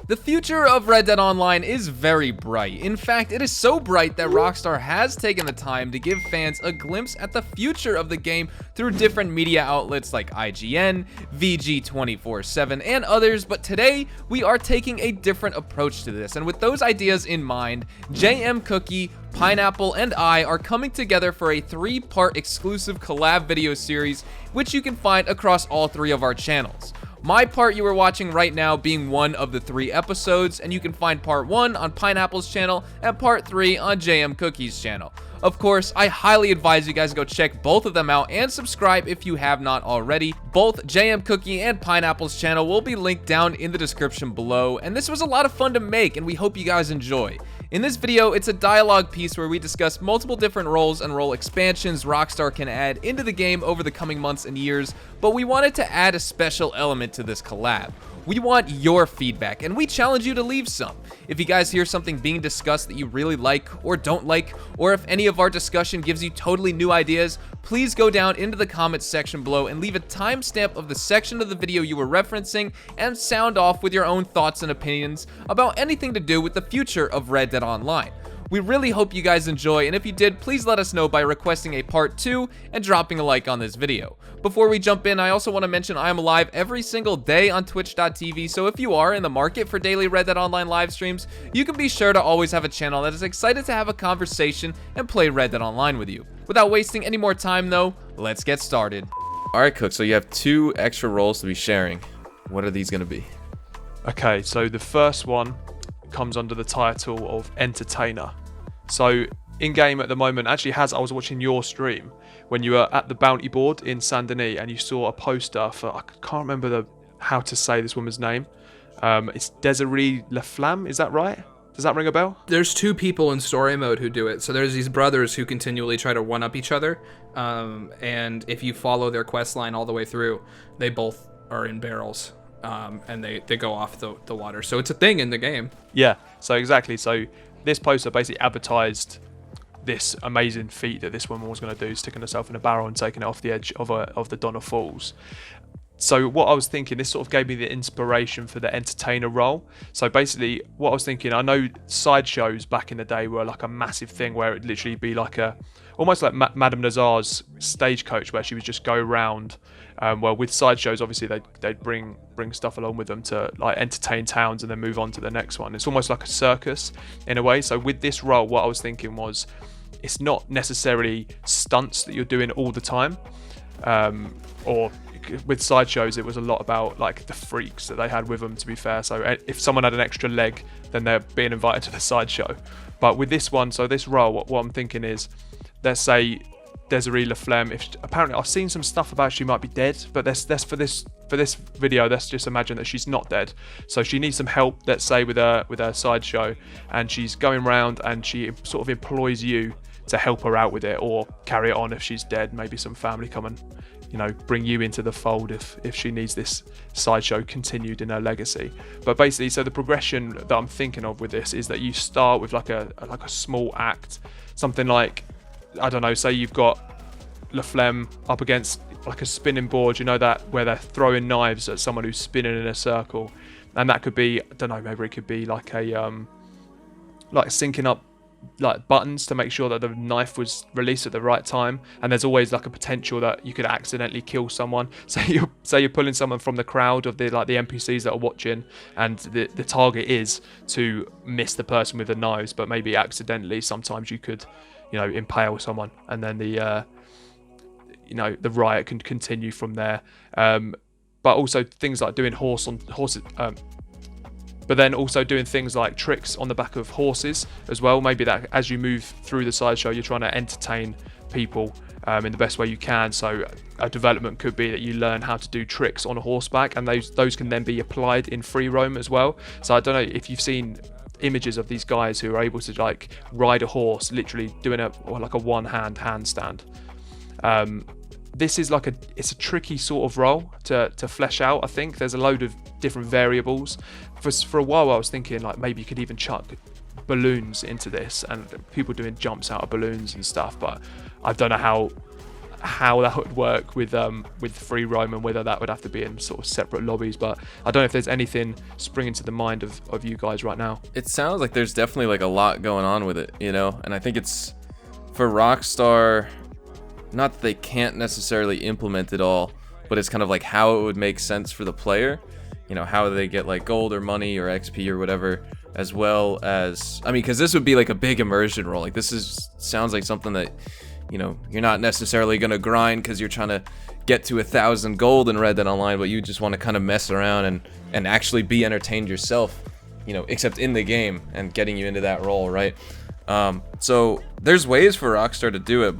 The future of Red Dead Online is very bright. In fact, it is so bright that Rockstar has taken the time to give fans a glimpse at the future of the game through different media outlets like IGN, VG247, and others, but today we are taking a different approach to this, and with those ideas in mind, JmCooKie, Pineapple, and I are coming together for a 3-part exclusive collab video series, which you can find across all 3 of our channels. My part you are watching right now being one of the 3 episodes, and you can find part 1 on Pineapple's channel and part 3 on JmCookie's channel. Of course, I highly advise you guys go check both of them out and subscribe if you have not already. Both JmCooKie and Pineapple's channel will be linked down in the description below, and this was a lot of fun to make, and we hope you guys enjoy. In this video, it's a dialogue piece where we discuss multiple different roles and role expansions Rockstar can add into the game over the coming months and years, but we wanted to add a special element to this collab. We want your feedback, and we challenge you to leave some. If you guys hear something being discussed that you really like or don't like, or if any of our discussion gives you totally new ideas, please go down into the comments section below and leave a timestamp of the section of the video you were referencing and sound off with your own thoughts and opinions about anything to do with the future of Red Dead Online. We really hope you guys enjoy, and if you did, please let us know by requesting a part 2 and dropping a like on this video. Before we jump in, I also want to mention I am live every single day on twitch.tv, so if you are in the market for daily Red Dead Online live streams, you can be sure to always have a channel that is excited to have a conversation and play Red Dead Online with you. Without wasting any more time though, let's get started. Alright Cook, so you have 2 extra roles to be sharing. What are these going to be? Okay, so the first one comes under the title of Entertainer. So in game at the moment, actually I was watching your stream when you were at the bounty board in Saint Denis and you saw a poster for, I can't remember how to say this woman's name. It's Desiree Laflamme, is that right? Does that ring a bell? There's 2 people in story mode who do it. So there's these brothers who continually try to one-up each other. And if you follow their quest line all the way through, they both are in barrels. And they go off the water. So it's a thing in the game. Yeah, so exactly. So this poster basically advertised this amazing feat that this woman was going to do, sticking herself in a barrel and taking it off the edge of the Donna Falls. So what I was thinking, this sort of gave me the inspiration for the entertainer role. So basically what I was thinking, I know sideshows back in the day were like a massive thing where it'd literally be like almost like Madame Nazar's stagecoach, where she would just go around. Well, with sideshows, obviously they'd bring stuff along with them to like entertain towns and then move on to the next one. It's almost like a circus in a way. So with this role, what I was thinking was, it's not necessarily stunts that you're doing all the time, or with sideshows it was a lot about like the freaks that they had with them, to be fair. So if someone had an extra leg, then they're being invited to the sideshow. But with this one, so this role, what I'm thinking is, let's say Desiree Laflamme, apparently I've seen some stuff about she might be dead, but that's for this video, let's just imagine that she's not dead. So she needs some help, let's say with her sideshow, and she's going around and she sort of employs you to help her out with it or carry it on if she's dead. Maybe some family come and, you know, bring you into the fold if she needs this sideshow continued in her legacy. But basically, so the progression that I'm thinking of with this is that you start with like a small act, something like, I don't know, say you've got Laflamme up against like a spinning board, you know, that where they're throwing knives at someone who's spinning in a circle, and that could be, I don't know, maybe it could be like a like syncing up like buttons to make sure that the knife was released at the right time. And there's always like a potential that you could accidentally kill someone. Say you're pulling someone from the crowd of the NPCs that are watching, and the target is to miss the person with the knives, but maybe accidentally sometimes you could, you know, impale someone, and then the riot can continue from there. But also things like doing horses. But then also doing things like tricks on the back of horses as well. Maybe that as you move through the sideshow, you're trying to entertain people in the best way you can. So a development could be that you learn how to do tricks on a horseback, and those can then be applied in free roam as well. So I don't know if you've seen images of these guys who are able to like ride a horse, literally doing a one-hand handstand. This is it's a tricky sort of role to flesh out. I think there's a load of different variables. For a while I was thinking like maybe you could even chuck balloons into this and people doing jumps out of balloons and stuff, but I don't know how that would work with free roam, and whether that would have to be in sort of separate lobbies. But I don't know if there's anything springing to the mind of you guys right now. It sounds like there's definitely like a lot going on with it, you know, and I think it's for Rockstar, not that they can't necessarily implement it all, but it's kind of like how it would make sense for the player, you know, how they get like gold or money or XP or whatever, as well as, I mean, because this would be like a big immersion role. Like this sounds like something that, you know, you're not necessarily gonna grind because you're trying to get to 1,000 gold in Red Dead Online, but you just want to kind of mess around and actually be entertained yourself, you know, except in the game and getting you into that role, right? So there's ways for Rockstar to do it.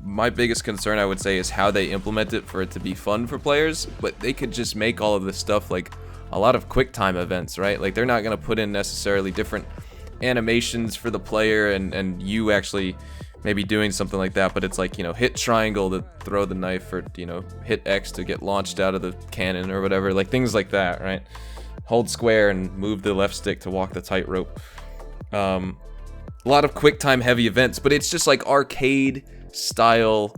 My biggest concern, I would say, is how they implement it for it to be fun for players. But they could just make all of this stuff like a lot of quick time events, right? Like they're not gonna put in necessarily different animations for the player and you actually maybe doing something like that, but it's like, you know, hit triangle to throw the knife, or, you know, hit X to get launched out of the cannon or whatever, like things like that, right? Hold square and move the left stick to walk the tightrope. A lot of quick time heavy events, but it's just like arcade style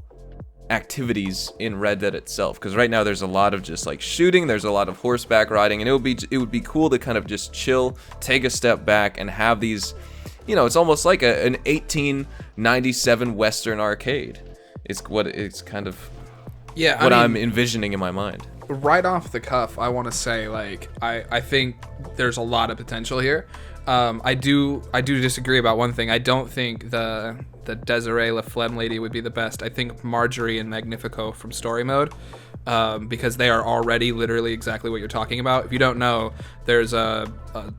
activities in Red Dead itself, because right now there's a lot of just like shooting, there's a lot of horseback riding, and it would be cool to kind of just chill, take a step back, and have these, you know, it's almost like an 1897 Western arcade. It's what it's kind of what I'm envisioning in my mind. Right off the cuff, I want to say, like, I think there's a lot of potential here. I do disagree about one thing. I don't think the Desiree LaFlemme lady would be the best. I think Marjorie and Magnifico from story mode, because they are already literally exactly what you're talking about. If you don't know, there's a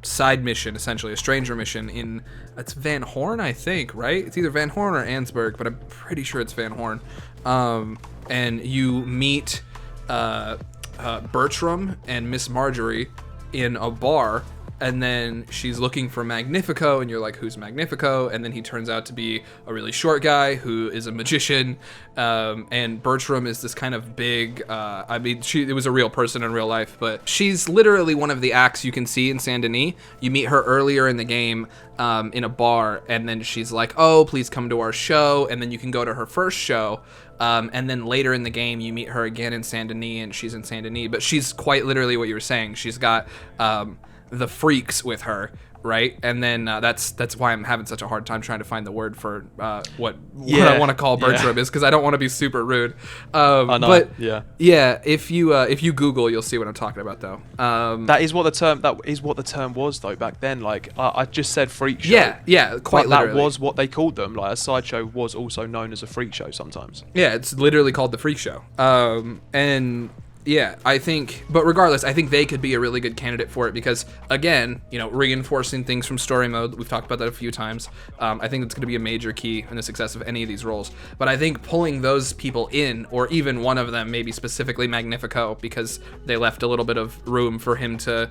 side mission, essentially a stranger mission it's Van Horn, I think, right? It's either Van Horn or Ansburg, but I'm pretty sure it's Van Horn. And you meet Bertram and Miss Marjorie in a bar, and then she's looking for Magnifico, and you're like, who's Magnifico? And then he turns out to be a really short guy who is a magician, and Bertram is this kind of big, it was a real person in real life, but she's literally one of the acts you can see in Saint Denis. You meet her earlier in the game in a bar, and then she's like, oh, please come to our show, and then you can go to her first show. And then later in the game, you meet her again in Saint Denis, and she's in Saint Denis, but she's quite literally what you were saying. She's got the freaks with her, right? And then that's why I'm having such a hard time trying to find the word for what I want to call Bertram is, because I don't want to be super rude. But if you Google, you'll see what I'm talking about, though. That is what the term was, though, back then. Like I just said freak show. Yeah, quite literally. That was what they called them. Like a sideshow was also known as a freak show sometimes. Yeah, it's literally called the freak show. And yeah, I think, but regardless, I think they could be a really good candidate for it because, again, you know, reinforcing things from story mode. We've talked about that a few times. I think it's going to be a major key in the success of any of these roles. But I think pulling those people in, or even one of them, maybe specifically Magnifico, because they left a little bit of room for him to,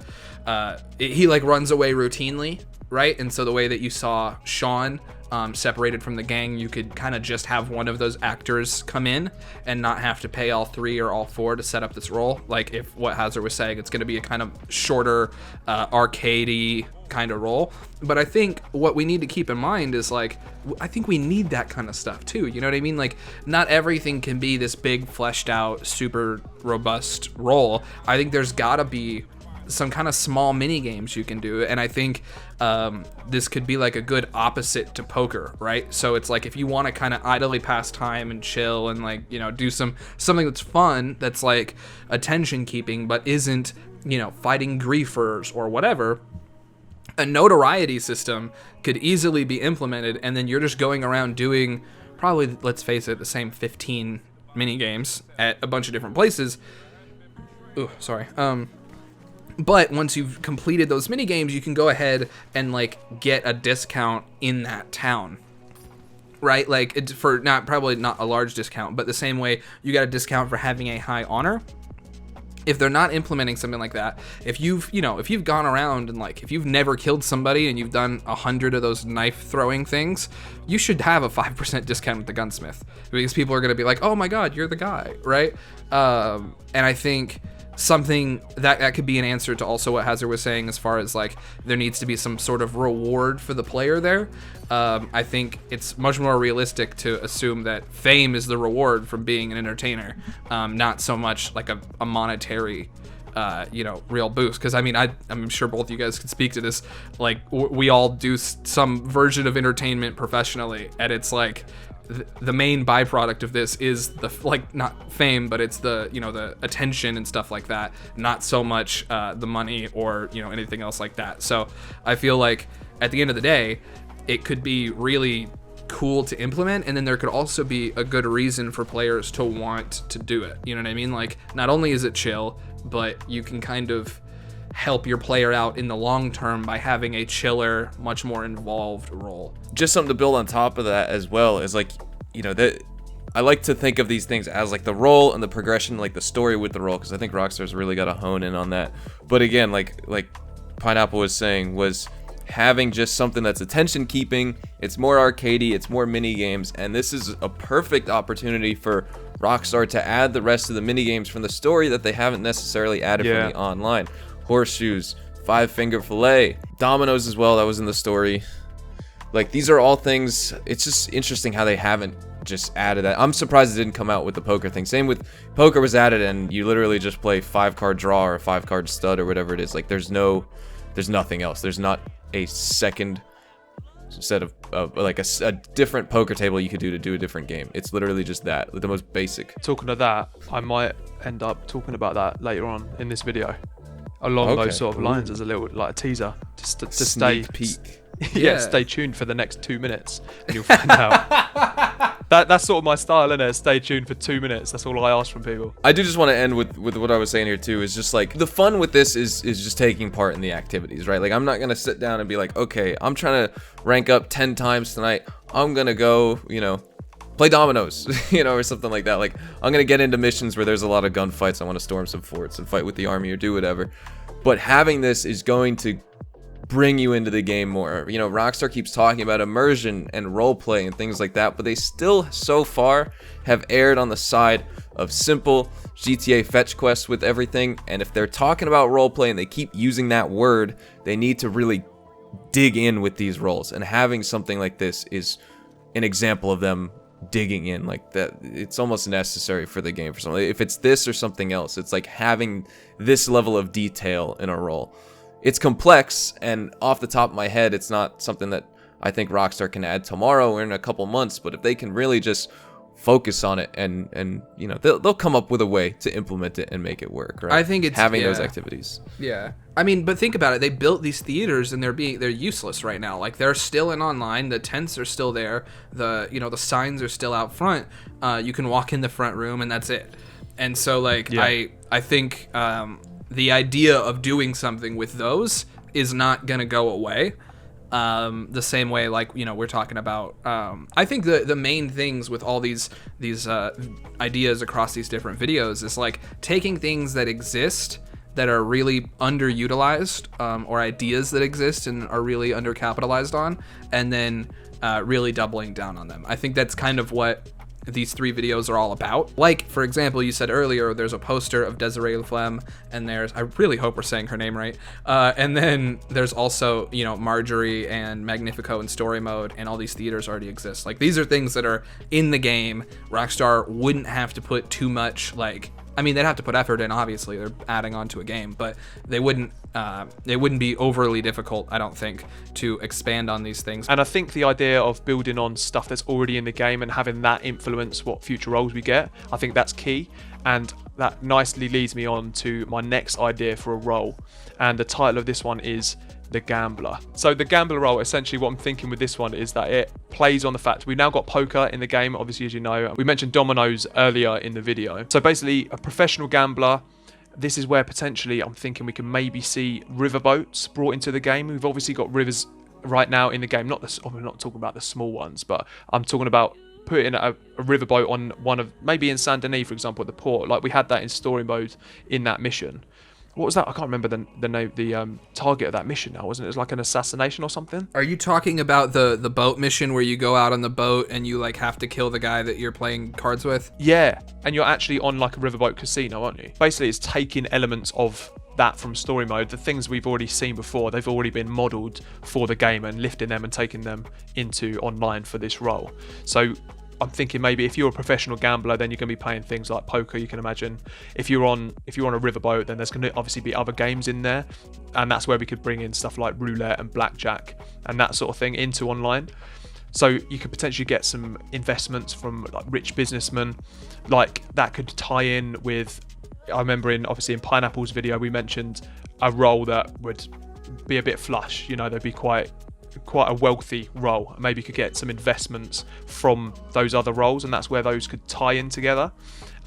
he like runs away routinely, right? And so the way that you saw Sean separated from the gang, you could kind of just have one of those actors come in and not have to pay all three or all four to set up this role. Like if what Hazard was saying, it's going to be a kind of shorter, arcadey kind of role. But I think what we need to keep in mind is, like, I think we need that kind of stuff too. You know what I mean? Like, not everything can be this big, fleshed out, super robust role. I think there's got to be some kind of small mini games you can do, and I think this could be like a good opposite to poker, right? So it's like if you want to kind of idly pass time and chill and, like, you know, do something that's fun, that's like attention keeping, but isn't, you know, fighting griefers or whatever, a notoriety system could easily be implemented, and then you're just going around doing probably, let's face it, the same 15 mini games at a bunch of different places. Ooh, sorry. But once you've completed those mini games, you can go ahead and, like, get a discount in that town, right? Like, it's for probably not a large discount, but the same way you got a discount for having a high honor. If they're not implementing something like that, if you've gone around and, like, if you've never killed somebody and you've done 100 of those knife throwing things, you should have a 5% discount with the gunsmith, because people are going to be like, oh my God, you're the guy, right? And I think something that could be an answer to also what Hazard was saying, as far as like there needs to be some sort of reward for the player there. I think it's much more realistic to assume that fame is the reward from being an entertainer, not so much like a monetary real boost. Because I mean, I'm sure both you guys could speak to this. Like we all do some version of entertainment professionally, and it's like the main byproduct of this is the like not fame, but it's the the attention and stuff like that. Not so much the money or anything else like that. So I feel like at the end of the day, it could be really cool to implement, and then there could also be a good reason for players to want to do it. You know what I mean? Like not only is it chill, but you can kind of help your player out in the long term by having a chiller, much more involved role. Just something to build on top of that as well is like, that I like to think of these things as like the role and the progression, like the story with the role, because I think Rockstar's really got to hone in on that. But again, like Pineapple was saying, was having just something that's attention keeping. It's more arcadey, it's more mini games, and this is a perfect opportunity for Rockstar to add the rest of the mini games from the story that they haven't necessarily added from the online. Horseshoes, 5-finger fillet, dominoes as well, that was in the story. Like these are all things, it's just interesting how they haven't just added that. I'm surprised it didn't come out with the poker thing. Same with poker was added, and you literally just play 5-card draw or 5-card stud or whatever it is. Like there's nothing else. There's not a second set of like a different poker table you could do to do a different game. It's literally just that, the most basic. Talking of that, I might end up talking about that later on in this video, along those sort of lines, as a little like a teaser, just to stay peek. Stay tuned for the next 2 minutes and you'll find out. That's sort of my style, innit? Stay tuned for 2 minutes. That's all I ask from people. I do just want to end with what I was saying here too, is just like the fun with this is just taking part in the activities, right? Like I'm not gonna sit down and be like, okay, I'm trying to rank up 10 times tonight, I'm gonna go play dominoes, or something like that. Like I'm gonna get into missions where there's a lot of gunfights, I want to storm some forts and fight with the army or do whatever. But having this is going to bring you into the game more. Rockstar keeps talking about immersion and roleplay and things like that, but they still so far have erred on the side of simple GTA fetch quests with everything. And if they're talking about roleplay and they keep using that word, they need to really dig in with these roles. And having something like this is an example of them digging in like that. It's almost necessary for the game for something. If it's this or something else, it's like having this level of detail in a role. It's complex, and off the top of my head, it's not something that I think Rockstar can add tomorrow or in a couple months, but if they can really just focus on it and they'll come up with a way to implement it and make it work, right? I think it's having those activities. Yeah. I mean, but think about it. They built these theaters and they're useless right now. Like they're still in online, the tents are still there, the signs are still out front. You can walk in the front room and that's it. And so like I think the idea of doing something with those is not going to go away. The same way, like, we're talking about, I think the main things with all these ideas across these different videos is like taking things that exist that are really underutilized, or ideas that exist and are really undercapitalized on, and then really doubling down on them. I think that's kind of what these 3 videos are all about. Like, for example, you said earlier, there's a poster of Desiree Laflemme, and I really hope we're saying her name right, and then there's also, Marjorie and Magnifico in story mode, and all these theaters already exist. Like, these are things that are in the game. Rockstar wouldn't have to put too much, they'd have to put effort in, obviously, they're adding on to a game, but they wouldn't be overly difficult, I don't think, to expand on these things. And I think the idea of building on stuff that's already in the game and having that influence what future roles we get, I think that's key. And that nicely leads me on to my next idea for a role. And the title of this one is The Gambler. So the Gambler role, essentially what I'm thinking with this one is that it plays on the fact we've now got poker in the game, obviously, as you know. We mentioned dominoes earlier in the video. So basically a professional gambler. This is where potentially I'm thinking we can maybe see riverboats brought into the game. We've obviously got rivers right now in the game. I'm not talking about the small ones, but I'm talking about putting a riverboat on one of, maybe in Saint Denis, for example, at the port. Like we had that in story mode in that mission. what was that? I can't remember the name, the target of that mission now, wasn't it? It was like an assassination or something. Are you talking about the boat mission where you go out on the boat and you like have to kill the guy that you're playing cards with? Yeah, and you're actually on like a riverboat casino, aren't you? Basically, it's taking elements of that from story mode, the things we've already seen before, they've already been modeled for the game, and lifting them and taking them into online for this role. So I'm thinking maybe if you're a professional gambler, then you're going to be playing things like poker, you can imagine. If you're on a riverboat, then there's going to obviously be other games in there, and that's where we could bring in stuff like roulette and blackjack and that sort of thing into online. So you could potentially get some investments from like rich businessmen, like that could tie in with, I remember in Pineapple's video we mentioned a role that would be a bit flush, you know, there'd be quite a wealthy role. Maybe you could get some investments from those other roles, and that's where those could tie in together.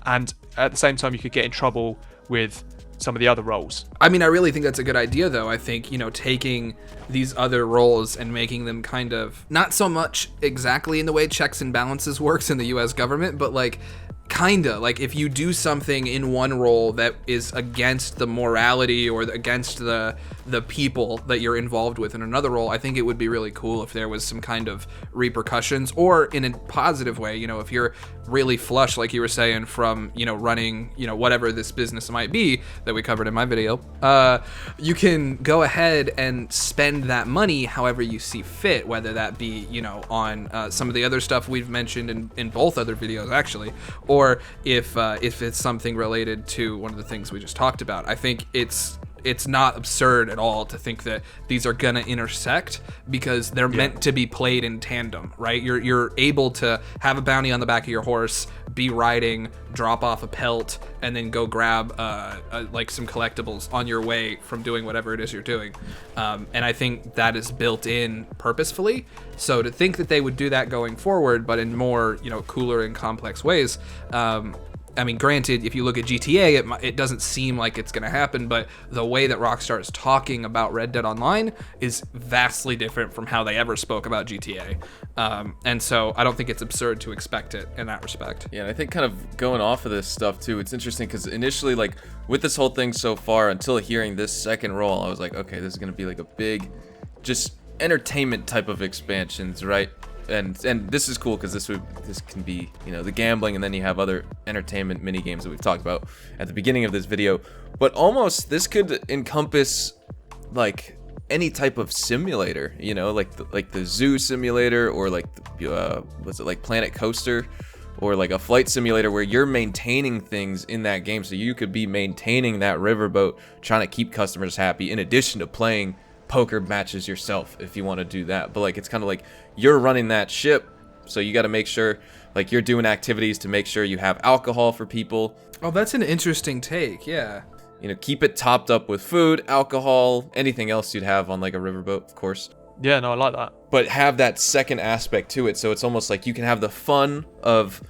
And at the same time, you could get in trouble with some of the other roles. I mean, I really think that's a good idea, though. I think, you know, taking these other roles and making them kind of not so much exactly in the way checks and balances works in the US government, but like kinda like if you do something in one role that is against the morality or against the people that you're involved with in another role, I think it would be really cool if there was some kind of repercussions, or in a positive way. You know, if you're really flush, like you were saying, from, you know, running, you know, whatever this business might be that we covered in my video, you can go ahead and spend that money however you see fit, whether that be, you know, on some of the other stuff we've mentioned in both other videos actually, or if it's something related to one of the things we just talked about. I think it's not absurd at all to think that these are gonna intersect, because they're meant to be played in tandem, right? You're able to have a bounty on the back of your horse, be riding, drop off a pelt, and then go grab like some collectibles on your way from doing whatever it is you're doing. And I think that is built in purposefully. So to think that they would do that going forward, but in more, you know, cooler and complex ways, I mean, granted, if you look at GTA, it doesn't seem like it's going to happen, but the way that Rockstar is talking about Red Dead Online is vastly different from how they ever spoke about GTA. And so I don't think it's absurd to expect it in that respect. Yeah, and I think kind of going off of this stuff too, it's interesting because initially, like, with this whole thing so far, until hearing this second role, I was like, okay, this is going to be like a big, just entertainment type of expansions, right? And this is cool because this can be, you know, the gambling, and then you have other entertainment mini games that we've talked about at the beginning of this video. But almost this could encompass like any type of simulator, you know, like the zoo simulator, or like what's it, like Planet Coaster, or like a flight simulator where you're maintaining things in that game. So you could be maintaining that riverboat, trying to keep customers happy, in addition to playing poker matches yourself if you want to do that. But like, it's kind of like you're running that ship, so you got to make sure like you're doing activities to make sure you have alcohol for people. Oh, that's an interesting take. Yeah, you know, keep it topped up with food, alcohol, anything else you'd have on like a riverboat, of course. Yeah, no, I like that. But have that second aspect to it, so it's almost like you can have the fun of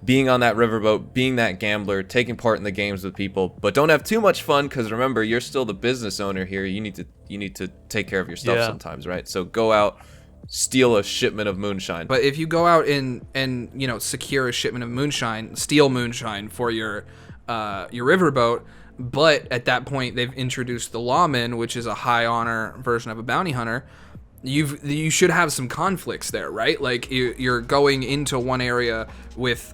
being on that riverboat, being that gambler, taking part in the games with people, but don't have too much fun, because remember, you're still the business owner here. You need to take care of your stuff sometimes, right? So go out, steal a shipment of moonshine. But if you go out and you know, secure a shipment of moonshine, steal moonshine for your riverboat, but at that point they've introduced the lawman, which is a high honor version of a bounty hunter, you should have some conflicts there, right? Like you're going into one area with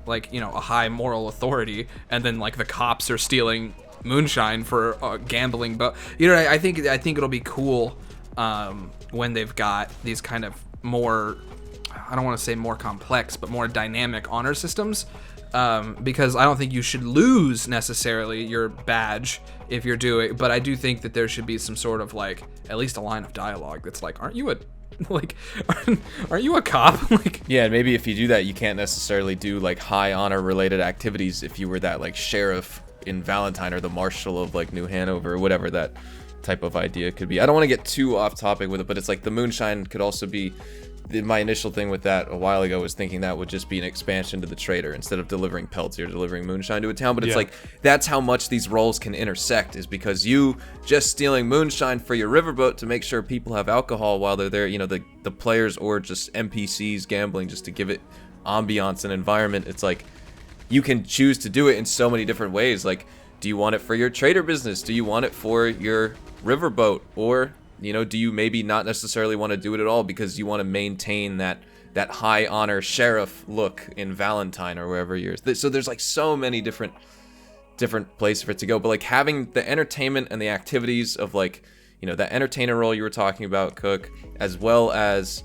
like, you know, a high moral authority, and then like the cops are stealing moonshine for gambling. But you know, I think it'll be cool when they've got these kind of more, I don't want to say more complex, but more dynamic honor systems. Because I don't think you should lose necessarily your badge if you're doing, but I do think that there should be some sort of like, at least a line of dialogue that's like, aren't you a cop? Like, yeah, and maybe if you do that, you can't necessarily do like high honor related activities if you were that like sheriff in Valentine, or the marshal of like New Hanover, or whatever that type of idea could be. I don't want to get too off topic with it, but it's like the moonshine could also be, my initial thing with that a while ago was thinking that would just be an expansion to the trader. Instead of delivering pelts, you're delivering moonshine to a town. But it's like, that's how much these roles can intersect, is because you just stealing moonshine for your riverboat to make sure people have alcohol while they're there, you know, the players, or just NPCs gambling just to give it ambiance and environment. It's like, you can choose to do it in so many different ways. Like, do you want it for your trader business? Do you want it for your riverboat? Or, you know, do you maybe not necessarily want to do it at all because you want to maintain that high honor sheriff look in Valentine or wherever you're. So there's like so many different places for it to go. But like having the entertainment and the activities of like, you know, that entertainer role you were talking about, Cook, as well as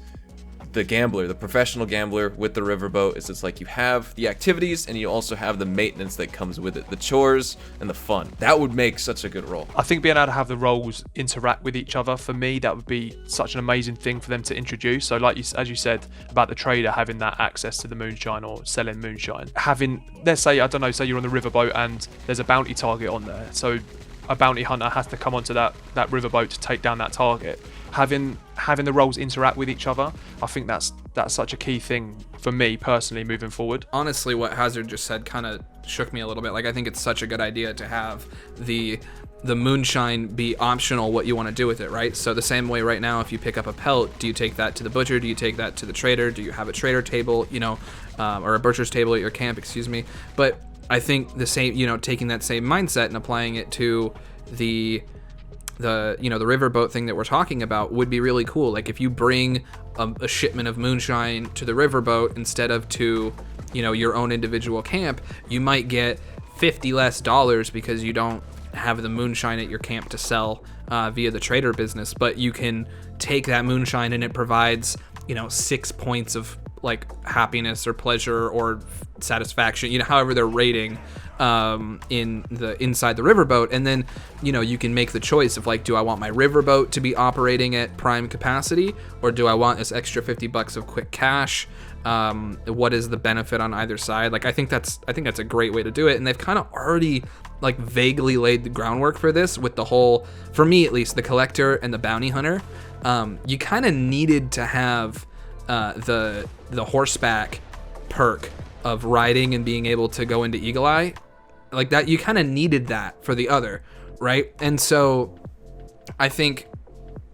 the gambler, the professional gambler with the riverboat, is it's like you have the activities and you also have the maintenance that comes with it, the chores and the fun. That would make such a good role. I think being able to have the roles interact with each other, for me, that would be such an amazing thing for them to introduce. So like as you said about the trader having that access to the moonshine or selling moonshine, having, let's say, I don't know, say you're on the riverboat and there's a bounty target on there, so a bounty hunter has to come onto that riverboat to take down that target. Having the roles interact with each other, I think that's such a key thing for me personally moving forward. Honestly, what Hazard just said kind of shook me a little bit. Like, I think it's such a good idea to have the moonshine be optional what you want to do with it, right? So the same way right now, if you pick up a pelt, do you take that to the butcher? Do you take that to the trader? Do you have a trader table, you know, or a butcher's table at your camp, excuse me? But I think the same, you know, taking that same mindset and applying it to the you know, the riverboat thing that we're talking about would be really cool. Like if you bring a shipment of moonshine to the riverboat instead of to, you know, your own individual camp, you might get $50 less because you don't have the moonshine at your camp to sell via the trader business, but you can take that moonshine and it provides, you know, 6 points of like happiness or pleasure or satisfaction, you know, however they're rating inside the riverboat. And then, you know, you can make the choice of like, do I want my riverboat to be operating at prime capacity, or do I want this extra $50 of quick cash? What is the benefit on either side? Like, I think that's a great way to do it. And they've kind of already like vaguely laid the groundwork for this with the whole, for me at least, the collector and the bounty hunter. You kind of needed to have the horseback perk of riding and being able to go into Eagle Eye like that. You kind of needed that for the other, right? And so I think,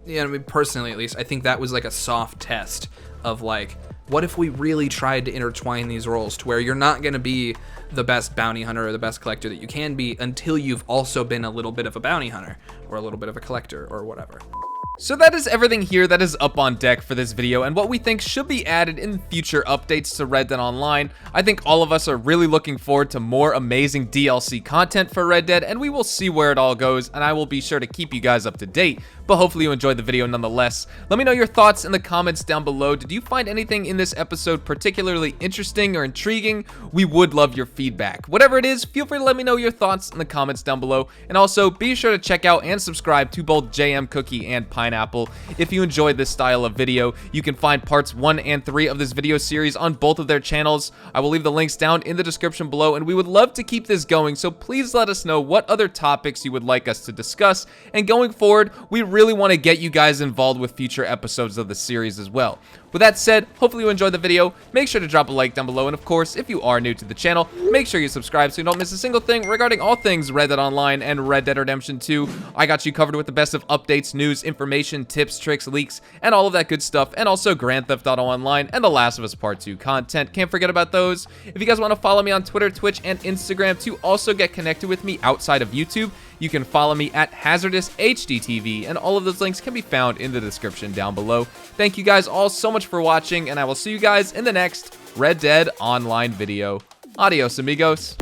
yeah, I mean, personally at least, I think that was like a soft test of like, what if we really tried to intertwine these roles to where you're not going to be the best bounty hunter or the best collector that you can be until you've also been a little bit of a bounty hunter or a little bit of a collector or whatever. So that is everything here that is up on deck for this video and what we think should be added in future updates to Red Dead Online. I think all of us are really looking forward to more amazing DLC content for Red Dead, and we will see where it all goes, and I will be sure to keep you guys up to date. But hopefully you enjoyed the video nonetheless. Let me know your thoughts in the comments down below. Did you find anything in this episode particularly interesting or intriguing? We would love your feedback. Whatever it is, feel free to let me know your thoughts in the comments down below. And also, be sure to check out and subscribe to both JmCooKie and Pineapple. If you enjoyed this style of video, you can find parts 1 and 3 of this video series on both of their channels. I will leave the links down in the description below, and we would love to keep this going, so please let us know what other topics you would like us to discuss. And going forward, we really want to get you guys involved with future episodes of the series as well. With that said, hopefully you enjoyed the video. Make sure to drop a like down below, and of course, if you are new to the channel, make sure you subscribe so you don't miss a single thing regarding all things Red Dead Online and Red Dead Redemption 2. I got you covered with the best of updates, news, information, tips, tricks, leaks, and all of that good stuff, and also Grand Theft Auto Online and The Last of Us Part 2 content. Can't forget about those. If you guys want to follow me on Twitter, Twitch, and Instagram to also get connected with me outside of YouTube, you can follow me at HazardousHDTV, and all of those links can be found in the description down below. Thank you guys all so much for watching, and I will see you guys in the next Red Dead Online video. Adios, amigos.